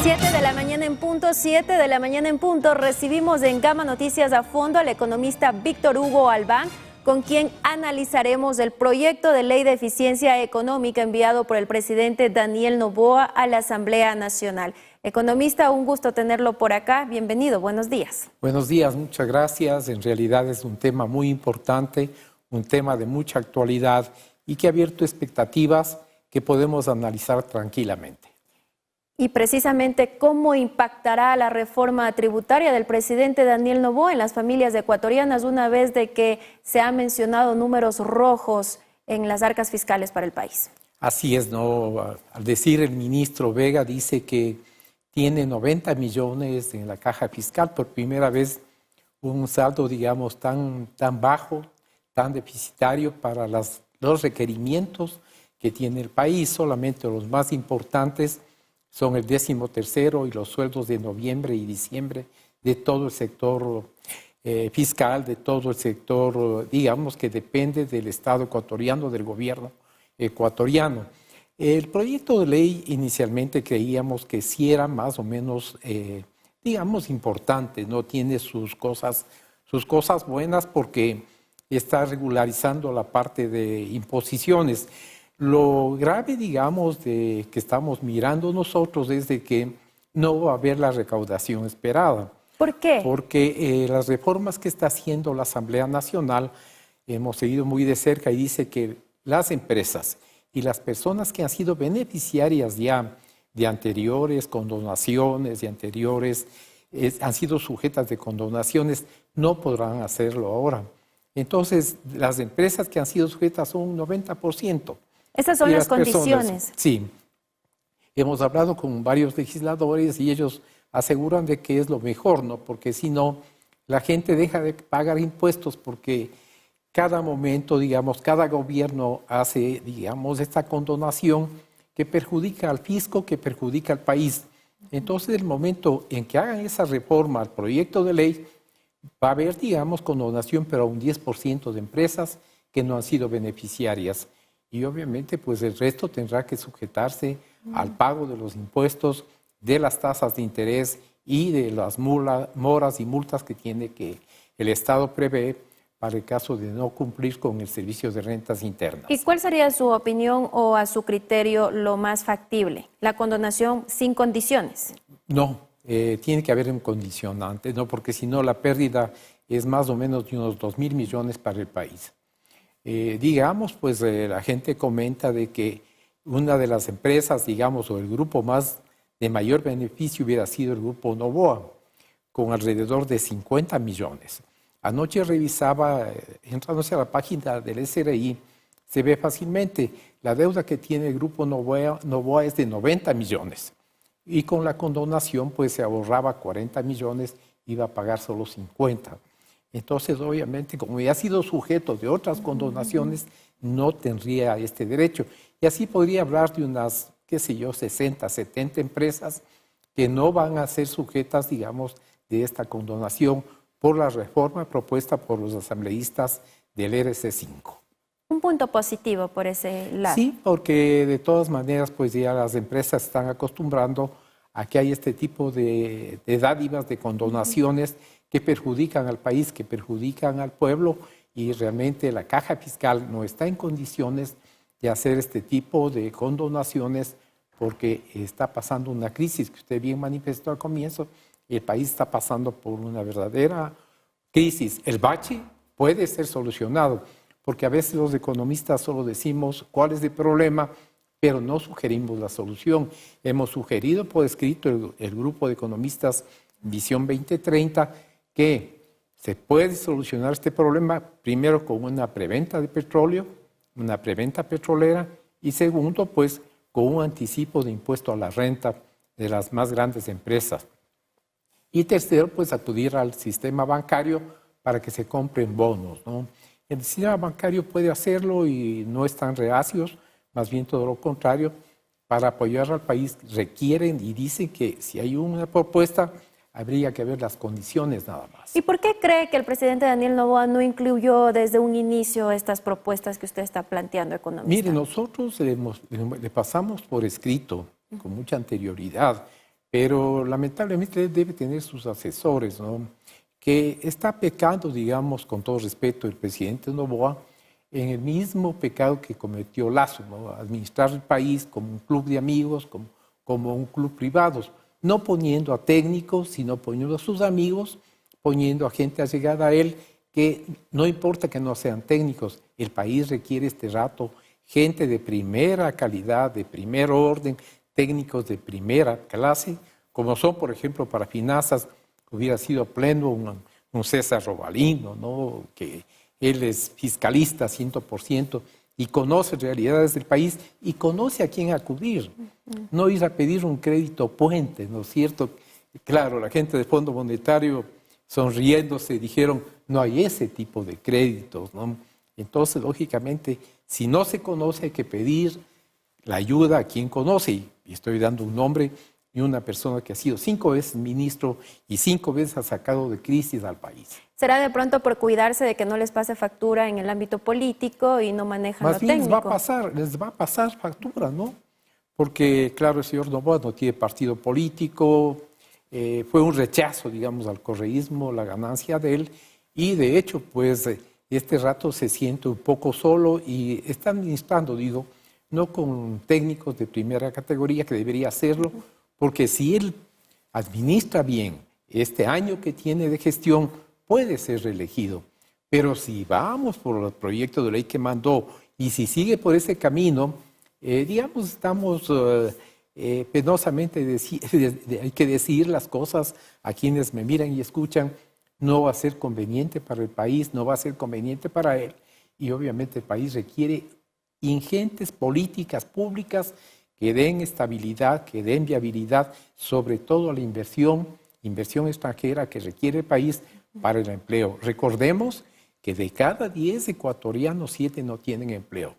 7 de la mañana en punto, 7 de la mañana en punto, recibimos en Gama Noticias a fondo al economista Víctor Hugo Albán, con quien analizaremos el proyecto de ley de eficiencia económica enviado por el presidente Daniel Noboa a la Asamblea Nacional. Economista, un gusto tenerlo por acá. Bienvenido, buenos días. Buenos días, muchas gracias. En realidad es un tema muy importante, un tema de mucha actualidad y que ha abierto expectativas que podemos analizar tranquilamente. Y precisamente, ¿cómo impactará la reforma tributaria del presidente Daniel Noboa en las familias ecuatorianas una vez de que se han mencionado números rojos en las arcas fiscales para el país? Así es, ¿no? Al decir el ministro Vega, dice que tiene 90 millones en la caja fiscal, por primera vez un saldo, digamos, tan bajo, tan deficitario para los requerimientos que tiene el país. Solamente los más importantes son el 13º y los sueldos de noviembre y diciembre de todo el sector fiscal, de todo el sector, digamos, que depende del Estado ecuatoriano, del gobierno ecuatoriano. El proyecto de ley inicialmente creíamos que sí era más o menos, digamos, importante, no tiene sus cosas buenas porque está regularizando la parte de imposiciones. Lo grave, digamos, que estamos mirando nosotros es de que no va a haber la recaudación esperada. ¿Por qué? Porque las reformas que está haciendo la Asamblea Nacional hemos seguido muy de cerca y dice que las empresas y las personas que han sido beneficiarias ya de anteriores condonaciones, de anteriores, han sido sujetas de condonaciones, no podrán hacerlo ahora. Entonces, las empresas que han sido sujetas son un 90%. Esas son las condiciones. Sí. Hemos hablado con varios legisladores y ellos aseguran de que es lo mejor, ¿no? Porque si no, la gente deja de pagar impuestos porque cada momento, digamos, cada gobierno hace, digamos, esta condonación que perjudica al fisco, que perjudica al país. Entonces, el momento en que hagan esa reforma al proyecto de ley, va a haber, digamos, condonación, pero a un 10% de empresas que no han sido beneficiarias. Y obviamente, pues el resto tendrá que sujetarse al pago de los impuestos, de las tasas de interés y de las moras y multas que tiene que el Estado prevé para el caso de no cumplir con el servicio de rentas internas. ¿Y cuál sería su opinión o a su criterio lo más factible? ¿La condonación sin condiciones? No, tiene que haber un condicionante, ¿no? Porque si no la pérdida es más o menos de unos 2.000 millones para el país. Digamos, pues la gente comenta de que una de las empresas, digamos, o el grupo más de mayor beneficio hubiera sido el grupo Noboa, con alrededor de 50 millones. Anoche revisaba, entrándose a la página del SRI, se ve fácilmente, la deuda que tiene el grupo Noboa es de 90 millones. Y con la condonación, pues se ahorraba 40 millones, iba a pagar solo 50. Entonces, obviamente, como ya ha sido sujeto de otras condonaciones, no tendría este derecho. Y así podría hablar de unas, qué sé yo, 60, 70 empresas que no van a ser sujetas, digamos, de esta condonación por la reforma propuesta por los asambleístas del RC5. Un punto positivo por ese lado. Sí, porque de todas maneras, pues ya las empresas están acostumbrando a que hay este tipo de dádivas, de condonaciones que perjudican al país, que perjudican al pueblo, y realmente la caja fiscal no está en condiciones de hacer este tipo de condonaciones porque está pasando una crisis que usted bien manifestó al comienzo. El país está pasando por una verdadera crisis. El bache puede ser solucionado, porque a veces los economistas solo decimos cuál es el problema, pero no sugerimos la solución. Hemos sugerido por escrito el grupo de economistas Visión 2030 que se puede solucionar este problema primero con una preventa de petróleo, una preventa petrolera, y segundo, pues con un anticipo de impuesto a la renta de las más grandes empresas. Y tercero, pues acudir al sistema bancario para que se compren bonos, ¿no? El sistema bancario puede hacerlo y no están reacios, más bien todo lo contrario. Para apoyar al país requieren y dicen que si hay una propuesta, habría que ver las condiciones nada más. ¿Y por qué cree que el presidente Daniel Noboa no incluyó desde un inicio estas propuestas que usted está planteando, economista? Mire, nosotros le pasamos por escrito con mucha anterioridad, pero lamentablemente debe tener sus asesores, ¿no? Que está pecando, digamos, con todo respeto, el presidente Noboa, en el mismo pecado que cometió Lasso, ¿no? Administrar el país como un club de amigos, como un club privado, no poniendo a técnicos, sino poniendo a sus amigos, poniendo a gente allegada a él, que no importa que no sean técnicos, el país requiere este rato gente de primera calidad, de primer orden, técnicos de primera clase, como son, por ejemplo, para finanzas, hubiera sido pleno un César Robalino, ¿no? Que él es fiscalista 100% y conoce realidades del país y conoce a quién acudir. No ir a pedir un crédito puente, ¿no es cierto? Claro, la gente del Fondo Monetario, sonriéndose, dijeron, no hay ese tipo de créditos, ¿no? Entonces, lógicamente, si no se conoce, hay que pedir la ayuda a quien conoce. Y estoy dando un nombre y una persona que ha sido 5 veces ministro y 5 veces ha sacado de crisis al país. ¿Será de pronto por cuidarse de que no les pase factura en el ámbito político y no manejan lo técnico? Más bien les va a pasar factura, ¿no? Porque, claro, el señor Noboa no tiene partido político, fue un rechazo, digamos, al correísmo, la ganancia de él, y de hecho, pues, este rato se siente un poco solo y está administrando, digo, no con técnicos de primera categoría, que debería hacerlo, porque si él administra bien este año que tiene de gestión, puede ser reelegido. Pero si vamos por el proyecto de ley que mandó y si sigue por ese camino, digamos, estamos penosamente, hay que decir las cosas a quienes me miran y escuchan, no va a ser conveniente para el país, no va a ser conveniente para él. Y obviamente el país requiere ingentes políticas públicas que den estabilidad, que den viabilidad, sobre todo a la inversión extranjera que requiere el país para el empleo. Recordemos que de cada 10 ecuatorianos, 7 no tienen empleo.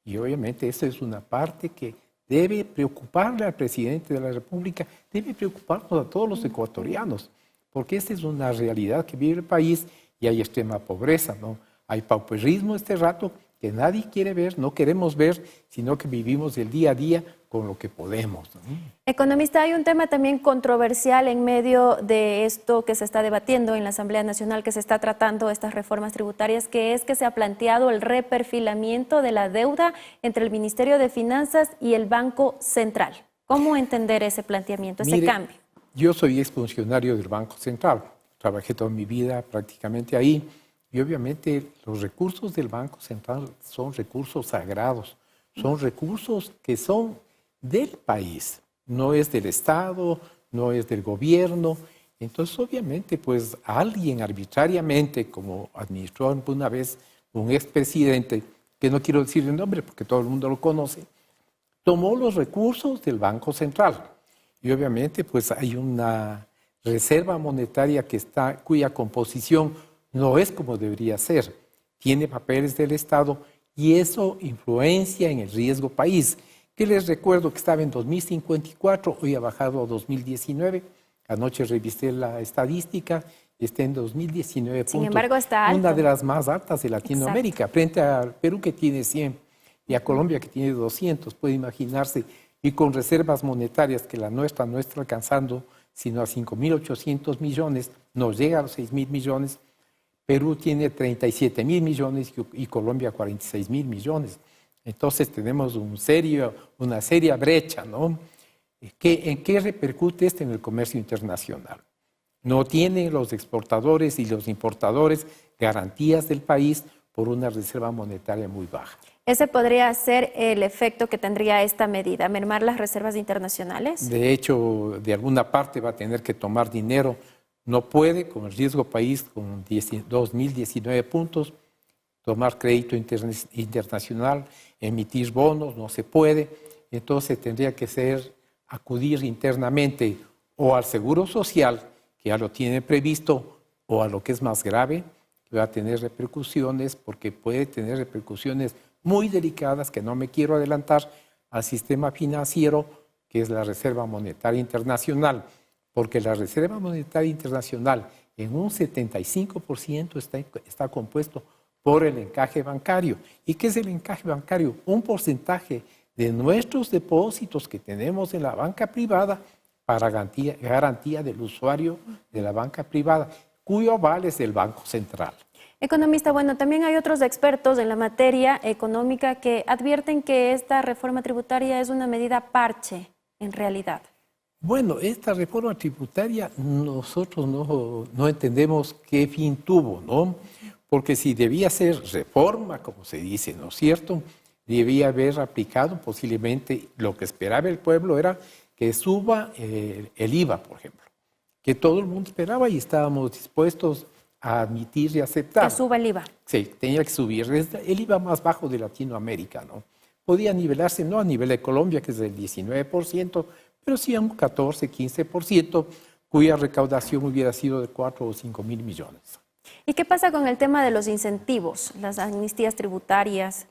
Y obviamente esa es una parte que debe preocuparle al presidente de la República, debe preocuparnos a todos los ecuatorianos, porque esta es una realidad que vive el país y hay extrema pobreza, ¿no? Hay pauperismo este rato que nadie quiere ver, no queremos ver, sino que vivimos el día a día con lo que podemos, ¿no? Economista, hay un tema también controversial en medio de esto que se está debatiendo en la Asamblea Nacional, que se está tratando estas reformas tributarias, que es que se ha planteado el reperfilamiento de la deuda entre el Ministerio de Finanzas y el Banco Central. ¿Cómo entender ese planteamiento, ese cambio? Yo soy exfuncionario del Banco Central, trabajé toda mi vida prácticamente ahí y obviamente los recursos del Banco Central son recursos sagrados, son recursos que son del país, no es del Estado, no es del gobierno. Entonces obviamente pues alguien arbitrariamente, como administró una vez un expresidente, que no quiero decir el nombre porque todo el mundo lo conoce, tomó los recursos del Banco Central. Y obviamente pues hay una reserva monetaria cuya composición no es como debería ser. Tiene papeles del Estado y eso influencia en el riesgo país, que les recuerdo que estaba en 2054, hoy ha bajado a 2019. Anoche revisé la estadística, está en 2019 Sin embargo, está alto. Una de las más altas de Latinoamérica, frente al Perú que tiene 100 y a Colombia que tiene 200, puede imaginarse. Y con reservas monetarias que la nuestra no está alcanzando, sino a 5.800 millones, nos llega a los 6.000 millones. Perú tiene 37.000 millones y Colombia 46.000 millones. Entonces tenemos una seria brecha, ¿no? ¿En qué repercute esto en el comercio internacional? No tienen los exportadores y los importadores garantías del país por una reserva monetaria muy baja. ¿Ese podría ser el efecto que tendría esta medida, mermar las reservas internacionales? De hecho, de alguna parte va a tener que tomar dinero. No puede, con el riesgo país, con 2019 puntos, tomar crédito internacional, emitir bonos, no se puede. Entonces tendría que acudir internamente o al Seguro Social, que ya lo tiene previsto, o a lo que es más grave, que va a tener repercusiones, porque puede tener repercusiones muy delicadas que no me quiero adelantar al sistema financiero, que es la Reserva Monetaria Internacional, porque la Reserva Monetaria Internacional en un 75% está compuesto por el encaje bancario. ¿Y qué es el encaje bancario? Un porcentaje de nuestros depósitos que tenemos en la banca privada para garantía del usuario de la banca privada, cuyo aval es del Banco Central. Economista, bueno, también hay otros expertos en la materia económica que advierten que esta reforma tributaria es una medida parche en realidad. Bueno, esta reforma tributaria nosotros no entendemos qué fin tuvo, ¿no? Porque si debía ser reforma, como se dice, ¿no es cierto?, debía haber aplicado posiblemente lo que esperaba el pueblo era que suba el IVA, por ejemplo, que todo el mundo esperaba y estábamos dispuestos a admitir y aceptar. Que suba el IVA. Sí, tenía que subir. Es el IVA más bajo de Latinoamérica, ¿no? Podía nivelarse, no a nivel de Colombia, que es del 19%, pero sí a un 14, 15%, cuya recaudación hubiera sido de 4 o 5 mil millones. ¿Y qué pasa con el tema de los incentivos, las amnistías tributarias?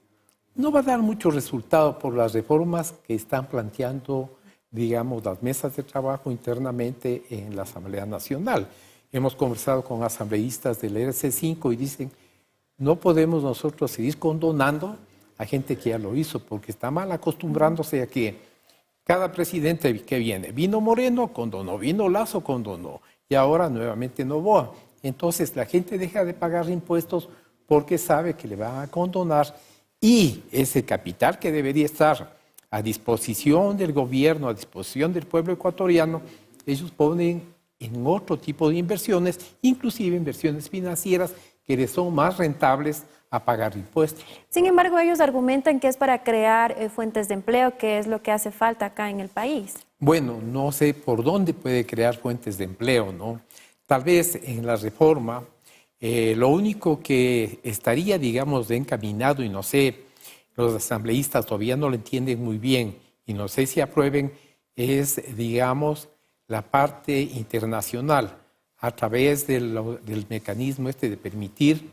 No va a dar mucho resultado por las reformas que están planteando, digamos, las mesas de trabajo internamente en la Asamblea Nacional. Hemos conversado con asambleístas del RC5 y dicen, no podemos nosotros seguir condonando a gente que ya lo hizo, porque está mal acostumbrándose a que cada presidente que viene, vino Moreno, condonó, vino Lazo, condonó, y ahora nuevamente Noboa. Entonces la gente deja de pagar impuestos porque sabe que le van a condonar y ese capital que debería estar a disposición del gobierno, a disposición del pueblo ecuatoriano, ellos ponen en otro tipo de inversiones, inclusive inversiones financieras que les son más rentables a pagar impuestos. Sin embargo, ellos argumentan que es para crear fuentes de empleo, que es lo que hace falta acá en el país. Bueno, no sé por dónde puede crear fuentes de empleo, ¿no? Tal vez en la reforma, lo único que estaría, digamos, de encaminado, y no sé, los asambleístas todavía no lo entienden muy bien, y no sé si aprueben, es, digamos, la parte internacional, a través del mecanismo de permitir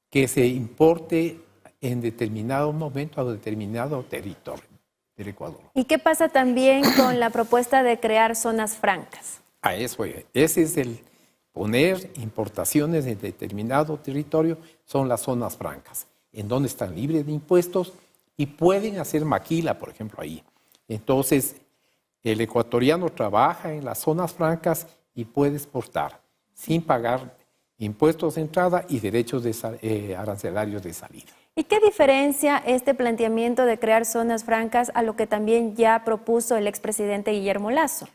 que se importe en determinado momento a determinado territorio del Ecuador. ¿Y qué pasa también con la propuesta de crear zonas francas? A eso, ese es el poner importaciones en determinado territorio, son las zonas francas, en donde están libres de impuestos y pueden hacer maquila, por ejemplo, ahí. Entonces, el ecuatoriano trabaja en las zonas francas y puede exportar sin pagar impuestos de entrada y derechos arancelarios de salida. ¿Y qué diferencia este planteamiento de crear zonas francas a lo que también ya propuso el expresidente Guillermo Lazo?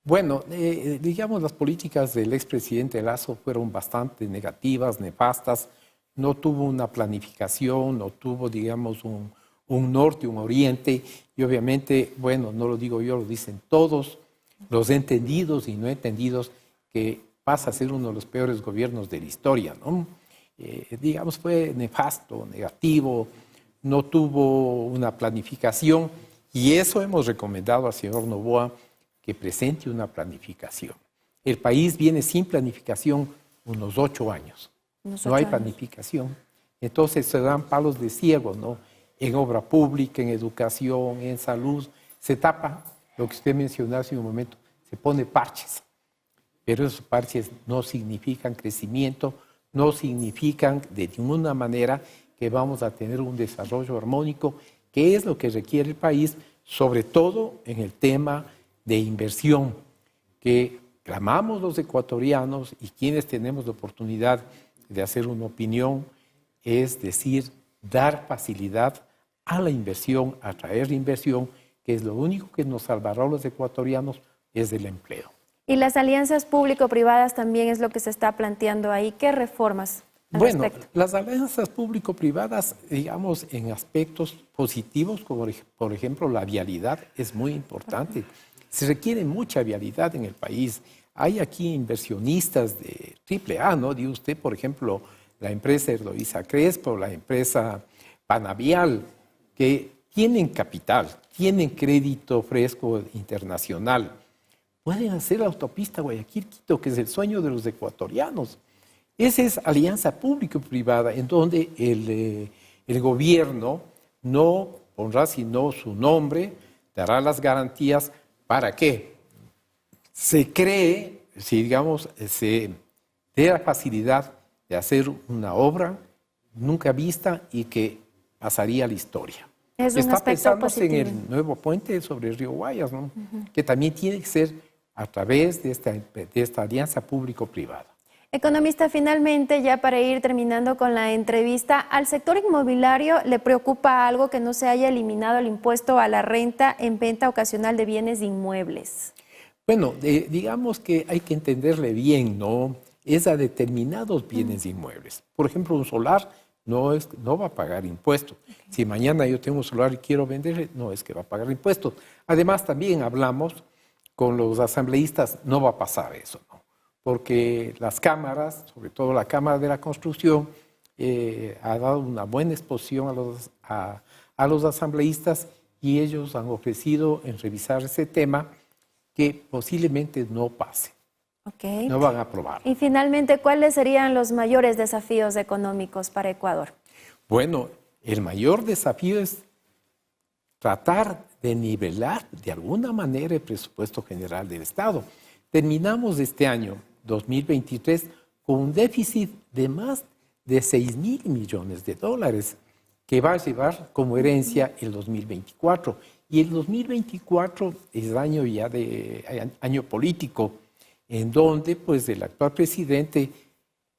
Bueno, digamos, las políticas del expresidente Lazo fueron bastante negativas, nefastas. No tuvo una planificación, no tuvo, digamos, un norte, un oriente. Y obviamente, bueno, no lo digo yo, lo dicen todos los entendidos y no entendidos, que pasa a ser uno de los peores gobiernos de la historia, ¿no? Digamos, fue nefasto, negativo, no tuvo una planificación y eso hemos recomendado al señor Noboa que presente una planificación. El país viene sin planificación unos 8 años. No hay planificación. Entonces se dan palos de ciego, ¿no? En obra pública, en educación, en salud. Se tapa lo que usted mencionó hace un momento, se pone parches. Pero esos parches no significan crecimiento, no significan de ninguna manera que vamos a tener un desarrollo armónico, que es lo que requiere el país, sobre todo en el tema de inversión, que clamamos los ecuatorianos y quienes tenemos la oportunidad de hacer una opinión, es decir, dar facilidad a la inversión, atraer la inversión, que es lo único que nos salvará a los ecuatorianos, es del empleo. Y las alianzas público-privadas también es lo que se está planteando ahí. ¿Qué reformas al respecto? Las alianzas público-privadas, digamos, en aspectos positivos, como por ejemplo la vialidad, es muy importante. Se requiere mucha vialidad en el país. Hay aquí inversionistas de AAA, ¿no? Dice usted, por ejemplo, la empresa Eloísa Crespo, la empresa Panavial, que tienen capital, tienen crédito fresco internacional. Pueden hacer la autopista Guayaquil-Quito, que es el sueño de los ecuatorianos. Esa es alianza público-privada, en donde el gobierno no pondrá sino su nombre, dará las garantías para que se cree, si digamos, se dé la facilidad de hacer una obra nunca vista y que pasaría a la historia. Es un Está aspecto pensándose positivo. en el nuevo puente sobre el río Guayas, ¿no? Que también tiene que ser a través de esta alianza público-privada. Economista, finalmente, ya para ir terminando con la entrevista, ¿al sector inmobiliario le preocupa algo que no se haya eliminado el impuesto a la renta en venta ocasional de bienes inmuebles? Bueno, digamos que hay que entenderle bien, ¿no? Es a determinados bienes inmuebles. Por ejemplo, un solar no va a pagar impuestos. Okay. Si mañana yo tengo un solar y quiero venderle, no es que va a pagar impuestos. Además, también hablamos con los asambleístas, no va a pasar eso, ¿no? Porque las cámaras, sobre todo la Cámara de la Construcción, ha dado una buena exposición a los asambleístas y ellos han ofrecido en revisar ese tema que posiblemente no pase. Okay. No van a aprobar. Y finalmente, ¿cuáles serían los mayores desafíos económicos para Ecuador? Bueno, el mayor desafío es tratar de nivelar de alguna manera el presupuesto general del Estado. Terminamos este año 2023 con un déficit de más de 6.000 millones de dólares que va a llevar como herencia el 2024. Y el 2024 es año político, en donde pues el actual presidente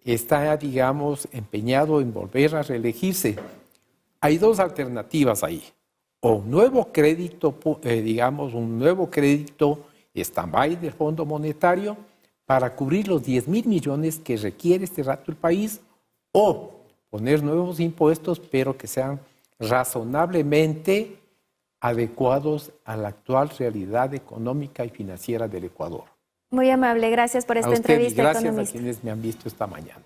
está, digamos, empeñado en volver a reelegirse. Hay dos alternativas ahí, o un nuevo crédito, un nuevo crédito stand-by del Fondo Monetario para cubrir los 10.000 millones que requiere este rato el país, o poner nuevos impuestos, pero que sean razonablemente adecuados a la actual realidad económica y financiera del Ecuador. Muy amable, gracias por esta entrevista, gracias economista. A quienes me han visto esta mañana.